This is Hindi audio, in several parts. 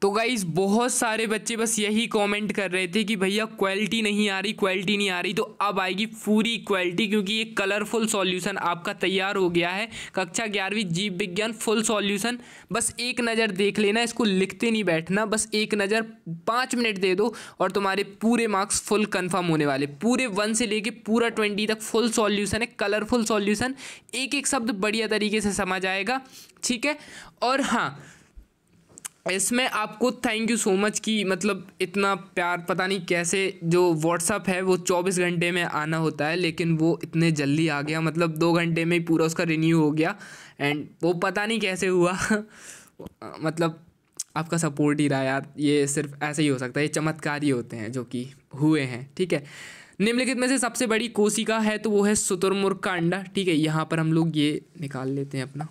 तो गाइस बहुत सारे बच्चे बस यही कमेंट कर रहे थे कि भैया क्वालिटी नहीं आ रही, क्वालिटी नहीं आ रही। तो अब आएगी पूरी क्वालिटी, क्योंकि ये कलरफुल सॉल्यूशन आपका तैयार हो गया है। कक्षा 11वीं जीव विज्ञान फुल सॉल्यूशन। बस एक नज़र देख लेना, इसको लिखते नहीं बैठना, बस एक नज़र 5 मिनट दे दो और तुम्हारे पूरे मार्क्स फुल कन्फर्म होने वाले। पूरे 1 से लेके पूरा 20 तक फुल सॉल्यूशन है, कलरफुल सॉल्यूशन। एक एक शब्द बढ़िया तरीके से समझ आएगा, ठीक है। और हाँ, इसमें आपको थैंक यू सो मच कि मतलब इतना प्यार, पता नहीं कैसे जो व्हाट्सअप है वो 24 घंटे में आना होता है, लेकिन वो इतने जल्दी आ गया, मतलब 2 घंटे में ही पूरा उसका रिन्यू हो गया। एंड वो पता नहीं कैसे हुआ मतलब आपका सपोर्ट ही रहा यार, ये सिर्फ ऐसे ही हो सकता है, ये चमत्कार ही होते हैं जो कि हुए हैं, ठीक है। निम्नलिखित में से सबसे बड़ी कोशिका है तो वो है शुतुरमुर्ग का अंडा, ठीक है। यहाँ पर हम लोग ये निकाल लेते हैं अपना,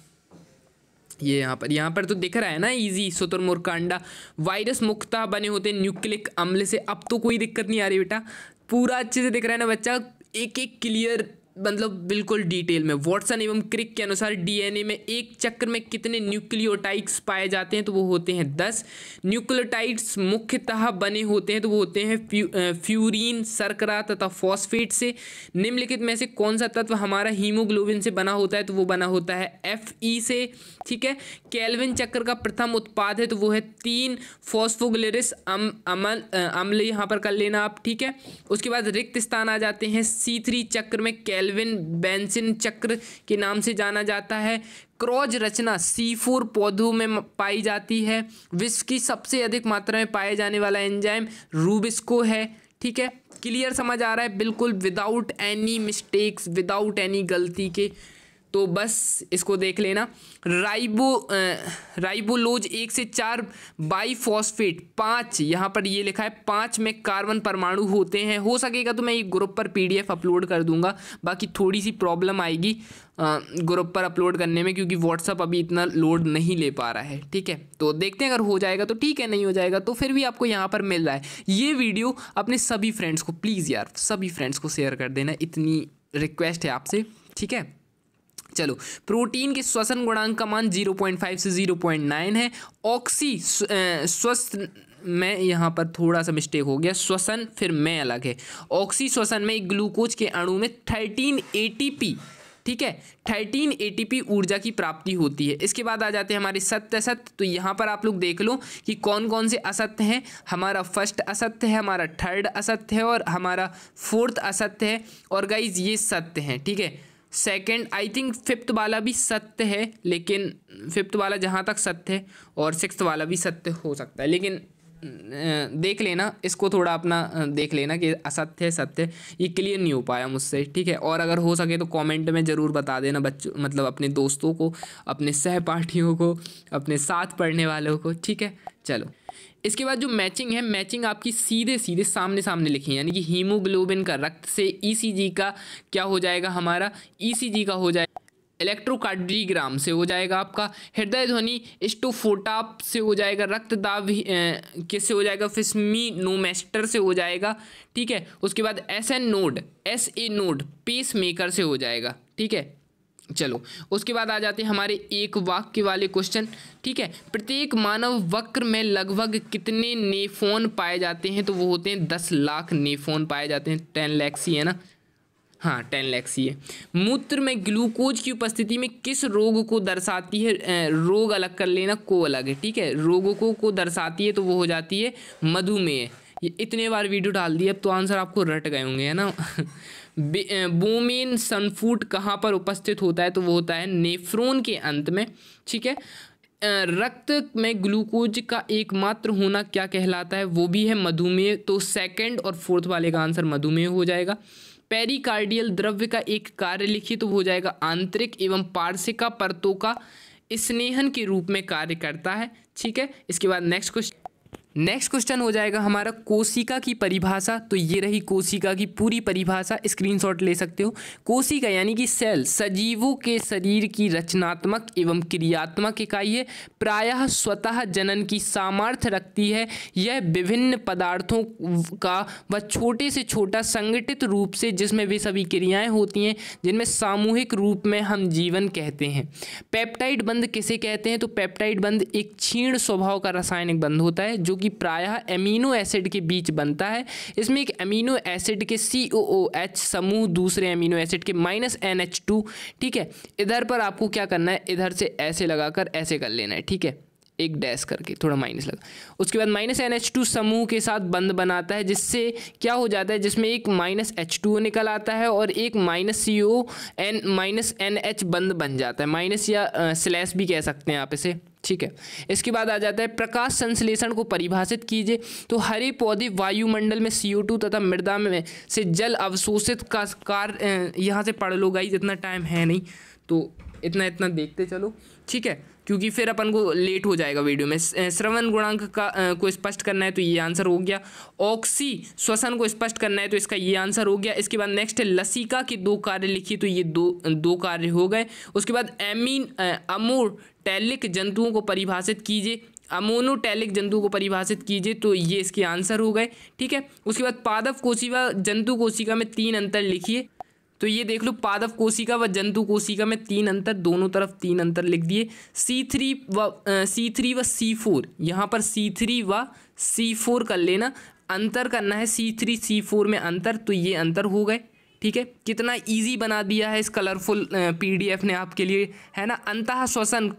ये यहाँ पर तो दिख रहा है ना इजी, शुतुरमुर्ग का अंडा। वायरस मुख्यतः बने होते हैं न्यूक्लिक अम्ल से। अब तो कोई दिक्कत नहीं आ रही बेटा, पूरा अच्छे से दिख रहा है ना बच्चा, एक एक क्लियर, मतलब बिल्कुल डिटेल में। वॉटसन एवं क्रिक के अनुसार डीएनए में एक चक्र में कितने न्यूक्लियोटाइड्स पाए जाते हैं तो वो होते हैं 10। न्यूक्लियोटाइड्स मुख्यतः बने होते हैं तो वो होते हैं फ्यूरीन, शर्करा तथा फॉस्फेट से। निम्नलिखित में से कौन सा तत्व हमारा हीमोग्लोबिन से बना होता है तो वो बना होता है Fe से, ठीक है। केल्विन चक्र का प्रथम उत्पाद है तो वो है 3 फॉस्फोग्लिसरस अम्ल, यहाँ पर कर लेना आप, ठीक है। उसके बाद रिक्त स्थान आ जाते हैं C3 चक्र में, केल्विन बेंजिन चक्र के नाम से जाना जाता है। क्रॉस रचना C4 पौधों में पाई जाती है। विश्व की सबसे अधिक मात्रा में पाए जाने वाला एंजाइम रूबिस्को है, ठीक है। क्लियर समझ आ रहा है बिल्कुल, without any mistakes, without any गलती के। तो बस इसको देख लेना। राइबोलोज 1 से 4 बाईफॉस्फेट 5, यहाँ पर ये लिखा है 5 में कार्बन परमाणु होते हैं। हो सकेगा तो मैं ये ग्रुप पर PDF अपलोड कर दूंगा, बाकी थोड़ी सी प्रॉब्लम आएगी ग्रुप पर अपलोड करने में, क्योंकि व्हाट्सअप अभी इतना लोड नहीं ले पा रहा है, ठीक है। तो देखते हैं, अगर हो जाएगा तो ठीक है, नहीं हो जाएगा तो फिर भी आपको यहाँ पर मिल रहा है। ये वीडियो अपने सभी फ्रेंड्स को प्लीज़ यार, सभी फ्रेंड्स को शेयर कर देना, इतनी रिक्वेस्ट है आपसे, ठीक है। चलो, प्रोटीन के श्वसन गुणांक का मान 0.5 से 0.9 है। ऑक्सी श्वसन में यहाँ पर थोड़ा सा मिस्टेक हो गया, श्वसन फिर में अलग है। ऑक्सी श्वसन में एक ग्लूकोज के अणु में 13 ATP, ठीक है, 13 ATP ऊर्जा की प्राप्ति होती है। इसके बाद आ जाते हैं हमारे सत्य असत्य। तो यहाँ पर आप लोग देख लो कि कौन कौन से असत्य हैं। हमारा फर्स्ट असत्य है, हमारा थर्ड असत्य है और हमारा फोर्थ असत्य है। और गाइज ये सत्य हैं, ठीक है। सेकंड, आई थिंक 5th वाला भी सत्य है, लेकिन 5th वाला जहाँ तक सत्य है, और 6th वाला भी सत्य हो सकता है, लेकिन देख लेना इसको, थोड़ा अपना देख लेना कि असत्य है सत्य, ये क्लियर नहीं हो पाया मुझसे, ठीक है। और अगर हो सके तो कमेंट में ज़रूर बता देना बच्चों, मतलब अपने दोस्तों को, अपने सहपाठियों को, अपने साथ पढ़ने वालों को, ठीक है। चलो, इसके बाद जो मैचिंग है, मैचिंग आपकी सीधे सीधे सामने सामने लिखी है, यानी कि हीमोग्लोबिन का रक्त से ECG का क्या हो जाएगा, हमारा ECG का हो जाएगा इलेक्ट्रोकार्डियोग्राम से हो जाएगा आपका हृदय ध्वनि स्टोफोटाप से हो जाएगा, रक्तदाब किससे हो जाएगा, फिस्मीनोमेस्टर से हो जाएगा, ठीक है। उसके बाद SA नोड पेस मेकर से हो जाएगा, ठीक है। चलो, उसके बाद आ जाते हैं हमारे एक वाक्य वाले क्वेश्चन, ठीक है। प्रत्येक मानव वक्र में लगभग कितने नेफ्रॉन पाए जाते हैं तो वो होते हैं 10 लाख नेफ्रॉन पाए जाते हैं। 10 लाख ही है ना, हाँ 10 लाख ही है। मूत्र में ग्लूकोज की उपस्थिति में किस रोग को दर्शाती है, रोग अलग कर लेना, को अलग है, ठीक है। रोगों को दर्शाती है तो वो हो जाती है मधुमेह। ये इतने बार वीडियो डाल दी, अब तो आंसर आपको रट गए होंगे, है ना बोमेन सनफूट कहाँ पर उपस्थित होता है तो वो होता है नेफ्रॉन के अंत में, ठीक है। रक्त में ग्लूकोज का एकमात्र होना क्या कहलाता है, वो भी है मधुमेह। तो सेकंड और फोर्थ वाले का आंसर मधुमेह हो जाएगा। पेरिकार्डियल द्रव्य का एक कार्य लिखिए तो हो जाएगा आंतरिक एवं पार्श्विका परतों का स्नेहन के रूप में कार्य करता है, ठीक है। इसके बाद नेक्स्ट क्वेश्चन, नेक्स्ट क्वेश्चन हो जाएगा हमारा कोशिका की परिभाषा। तो ये रही कोशिका की पूरी परिभाषा, स्क्रीनशॉट ले सकते हो। कोशिका यानी कि सेल सजीवों के शरीर की रचनात्मक एवं क्रियात्मक इकाई है, प्रायः स्वतः जनन की सामर्थ्य रखती है। यह विभिन्न पदार्थों का व छोटे से छोटा संगठित रूप से जिसमें वे सभी क्रियाएं होती हैं जिनमें सामूहिक रूप में हम जीवन कहते हैं। पेप्टाइड बंध किसे कहते हैं? तो पेप्टाइड बंध एक क्षीण स्वभाव का रासायनिक बंध होता है जो कि प्रायः एमिनो एसिड के बीच बनता है। इसमें एक एमिनो एसिड के COOH समूह दूसरे एमिनो एसिड के -NH2, ठीक है। इधर पर आपको क्या करना है, इधर से ऐसे लगाकर ऐसे कर लेना है, ठीक है, एक डैश करके थोड़ा माइनस लगा। उसके बाद -NH2 समूह के साथ बंध बनाता है, जिससे क्या हो जाता है, जिसमें एक -H2O निकल आता है और एक -NH बंध बन जाता है, माइनस या स्लैश भी कह सकते हैं आप इसे, ठीक है। इसके बाद आ जाता है प्रकाश संश्लेषण को परिभाषित कीजिए। तो हरे पौधे वायुमंडल में CO2 तथा मृदा में से जल अवशोषित का कार्य, यहाँ से पढ़ लो गाइस, इतना टाइम है नहीं तो इतना देखते चलो, ठीक है, क्योंकि फिर अपन को लेट हो जाएगा वीडियो में। श्रवण गुणांक का को स्पष्ट करना है तो ये आंसर हो गया। ऑक्सी श्वसन को स्पष्ट करना है तो इसका ये आंसर हो गया। इसके बाद नेक्स्ट है लसिका के 2 कार्य लिखिए, तो ये दो कार्य हो गए। उसके बाद अमोनोटैलिक जंतुओं को परिभाषित कीजिए, अमोनोटैलिक जंतुओं को परिभाषित कीजिए, तो ये इसके आंसर हो गए, ठीक है। उसके बाद पादप कोशिका जंतु कोशिका में 3 अंतर लिखिए, तो ये देख लो पादप कोशिका व जंतु कोशिका में 3 अंतर, दोनों तरफ 3 अंतर लिख दिए। C3 व C4, यहाँ पर C3 व C4 कर लेना, अंतर करना है C3 C4 में अंतर, तो ये अंतर हो गए, ठीक है। कितना इजी बना दिया है इस कलरफुल PDF ने आपके लिए, है ना। अंतः श्वसन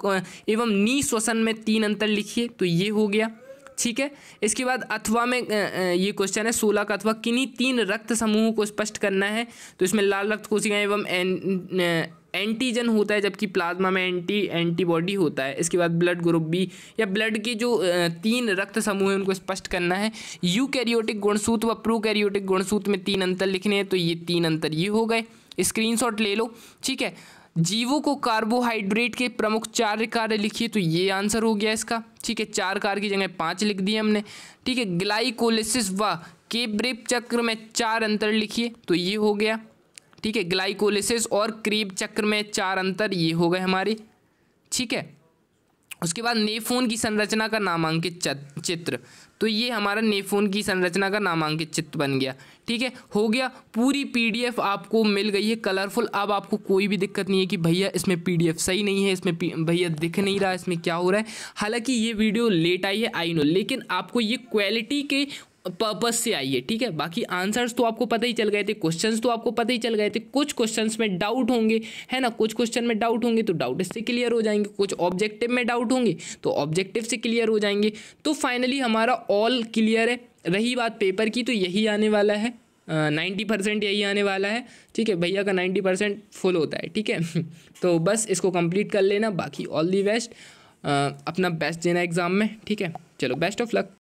एवं निःश्वसन में 3 अंतर लिखिए, तो ये हो गया, ठीक है। इसके बाद अथवा में ये क्वेश्चन है 16 का, अथवा किन्हीं 3 रक्त समूहों को स्पष्ट करना है। तो इसमें लाल रक्त कोशिकाएं एवं एंटीजन होता है, जबकि प्लाज्मा में एंटीबॉडी होता है। इसके बाद ब्लड ग्रुप बी या ब्लड के जो 3 रक्त समूह हैं उनको स्पष्ट करना है। यूकैरियोटिक गुणसूत्र व प्रोकैरियोटिक गुणसूत्र में 3 अंतर लिखने हैं, तो ये 3 अंतर ये हो गए, स्क्रीनशॉट ले लो, ठीक है। जीवों को कार्बोहाइड्रेट के प्रमुख 4 कार्य लिखिए, तो ये आंसर हो गया इसका, ठीक है। 4 कार्य की जगह 5 लिख दिए हमने, ठीक है। ग्लाइकोलिसिस व क्रेब चक्र में 4 अंतर लिखिए, तो ये हो गया, ठीक है। ग्लाइकोलिसिस और क्रेब चक्र में 4 अंतर ये हो गए हमारे, ठीक है। उसके बाद नेफ्रॉन की संरचना का नामांकित चित्र, तो ये हमारा नेफ्रॉन की संरचना का नामांकित चित्र बन गया, ठीक है। हो गया, पूरी PDF आपको मिल गई है कलरफुल। अब आपको कोई भी दिक्कत नहीं है कि भैया इसमें PDF सही नहीं है, इसमें भैया दिख नहीं रहा, इसमें क्या हो रहा है। हालांकि ये वीडियो लेट आई है, आई नो, लेकिन आपको ये क्वालिटी के पर्पस से आई है, ठीक है। बाकी आंसर्स तो आपको पता ही चल गए थे, क्वेश्चंस तो आपको पता ही चल गए थे। कुछ क्वेश्चंस में डाउट होंगे, है ना, कुछ क्वेश्चन में डाउट होंगे तो डाउट इससे क्लियर हो जाएंगे, कुछ ऑब्जेक्टिव में डाउट होंगे तो ऑब्जेक्टिव से क्लियर हो जाएंगे। तो फाइनली हमारा ऑल क्लियर है। रही बात पेपर की, तो यही आने वाला है, 90% यही आने वाला है, ठीक है। भैया का 90% फुल होता है, ठीक है। तो बस इसको कंप्लीट कर लेना, बाकी ऑल दी बेस्ट, अपना बेस्ट देना एग्ज़ाम में, ठीक है। चलो, बेस्ट ऑफ लक।